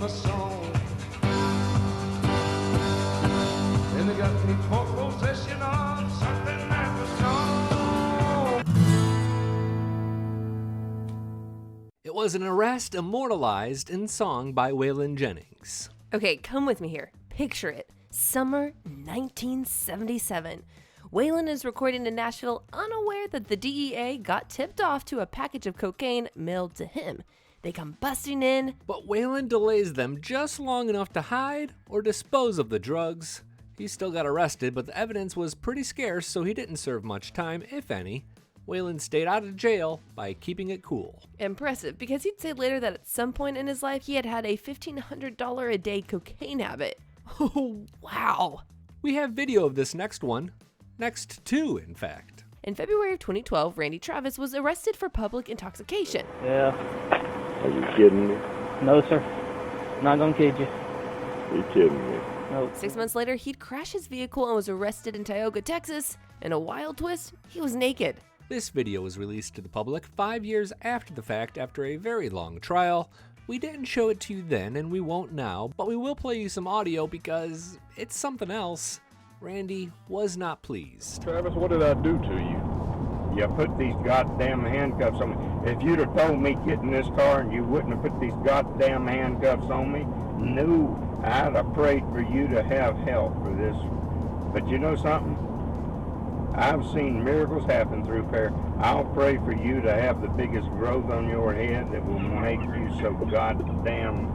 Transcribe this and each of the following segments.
my song. And they got me for possession of something that was wrong. It was an arrest immortalized in song by Waylon Jennings. Okay, come with me here. Picture it. Summer 1977. Waylon is recording in Nashville, unaware that the DEA got tipped off to a package of cocaine mailed to him. They come busting in, But Waylon delays them just long enough to hide or dispose of the drugs. He still got arrested, but the evidence was pretty scarce, so he didn't serve much time, if any. Waylon stayed out of jail by keeping it cool. Impressive, because he'd say later that at some point in his life he had had a $1,500 a day cocaine habit. Oh, wow. We have video of this next one. Next two, in fact. In February of 2012, Randy Travis was arrested for public intoxication. Yeah. Are you kidding me? No, sir. Not gonna kid you. Are you kidding me? No. 6 months later, he'd crashed his vehicle and was arrested in Tioga, Texas. In a wild twist, he was naked. This video was released to the public 5 years after the fact after a very long trial. We didn't show it to you then, and we won't now, but we will play you some audio because it's something else. Randy was not pleased. Travis, what did I do to you? You put these goddamn handcuffs on me. If you'd have told me get in this car and you wouldn't have put these goddamn handcuffs on me, no, I'd have prayed for you to have help for this. But you know something? I've seen miracles happen through prayer. I'll pray for you to have the biggest growth on your head that will make you so goddamn...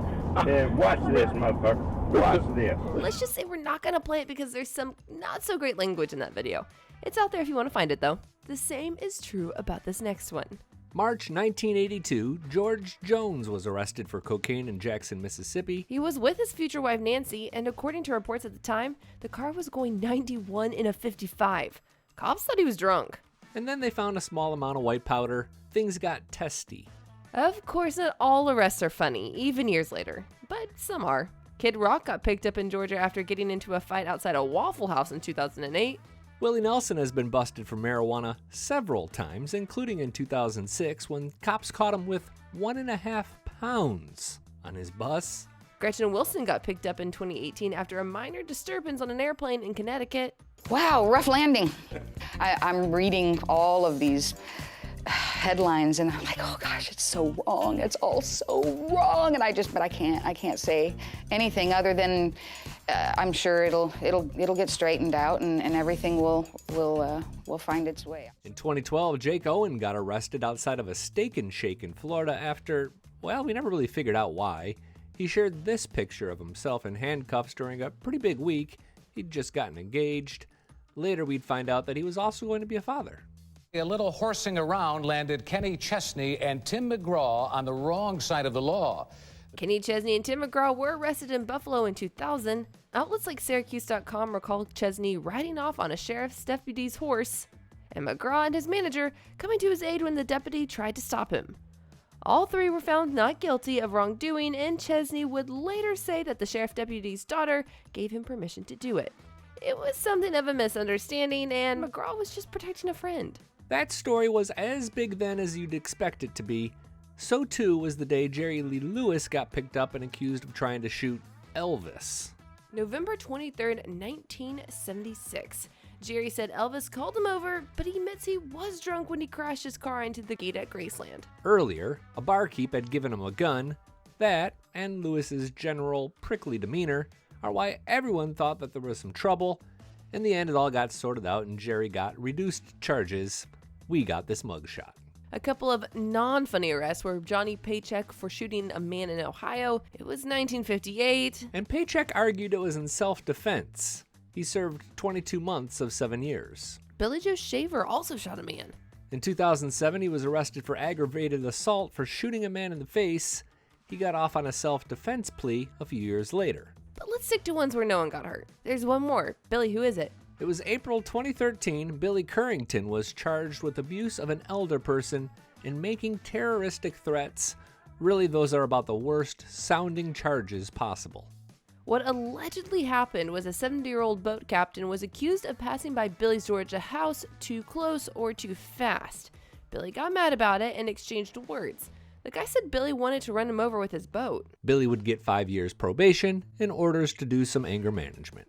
watch this, motherfucker. Watch this. Let's just say we're not going to play it because there's some not so great language in that video. It's out there if you want to find it, though. The same is true about this next one. March 1982, George Jones was arrested for cocaine in Jackson, Mississippi. He was with his future wife, Nancy, and according to reports at the time, the car was going 91 in a 55. Cops thought he was drunk. And then they found a small amount of white powder. Things got testy. Of course, not all arrests are funny, even years later, but some are. Kid Rock got picked up in Georgia after getting into a fight outside a Waffle House in 2008. Willie Nelson has been busted for marijuana several times, including in 2006 when cops caught him with 1.5 pounds on his bus. Gretchen Wilson got picked up in 2018 after a minor disturbance on an airplane in Connecticut. Wow, rough landing. I'm reading all of these headlines and I'm like, oh gosh, it's so wrong. It's all so wrong. And I can't say anything other than I'm sure it'll get straightened out and everything will find its way. In 2012, Jake Owen got arrested outside of a Steak and Shake in Florida after, well, we never really figured out why. He shared this picture of himself in handcuffs during a pretty big week. He'd just gotten engaged. Later, we'd find out that he was also going to be a father. A little horsing around landed Kenny Chesney and Tim McGraw on the wrong side of the law. Kenny Chesney and Tim McGraw were arrested in Buffalo in 2000. Outlets like Syracuse.com recall Chesney riding off on a sheriff's deputy's horse, and McGraw and his manager coming to his aid when the deputy tried to stop him. All three were found not guilty of wrongdoing, and Chesney would later say that the sheriff deputy's daughter gave him permission to do it. It was something of a misunderstanding, and McGraw was just protecting a friend. That story was as big then as you'd expect it to be. So too was the day Jerry Lee Lewis got picked up and accused of trying to shoot Elvis. November 23rd, 1976. Jerry said Elvis called him over, but he admits he was drunk when he crashed his car into the gate at Graceland. Earlier, a barkeep had given him a gun. That, and Lewis's general prickly demeanor, are why everyone thought that there was some trouble. In the end, it all got sorted out and Jerry got reduced charges. We got this mugshot. A couple of non-funny arrests were Johnny Paycheck for shooting a man in Ohio. It was 1958. And Paycheck argued it was in self-defense. He served 22 months of 7 years. Billy Joe Shaver also shot a man. In 2007, he was arrested for aggravated assault for shooting a man in the face. He got off on a self-defense plea a few years later. But let's stick to ones where no one got hurt. There's one more. Billy, who is it? It was April 2013. Billy Currington was charged with abuse of an elder person and making terroristic threats. Really, those are about the worst sounding charges possible. What allegedly happened was a 70-year-old boat captain was accused of passing by Billy's Georgia house too close or too fast. Billy got mad about it and exchanged words. The guy said Billy wanted to run him over with his boat. Billy would get 5 years probation and orders to do some anger management.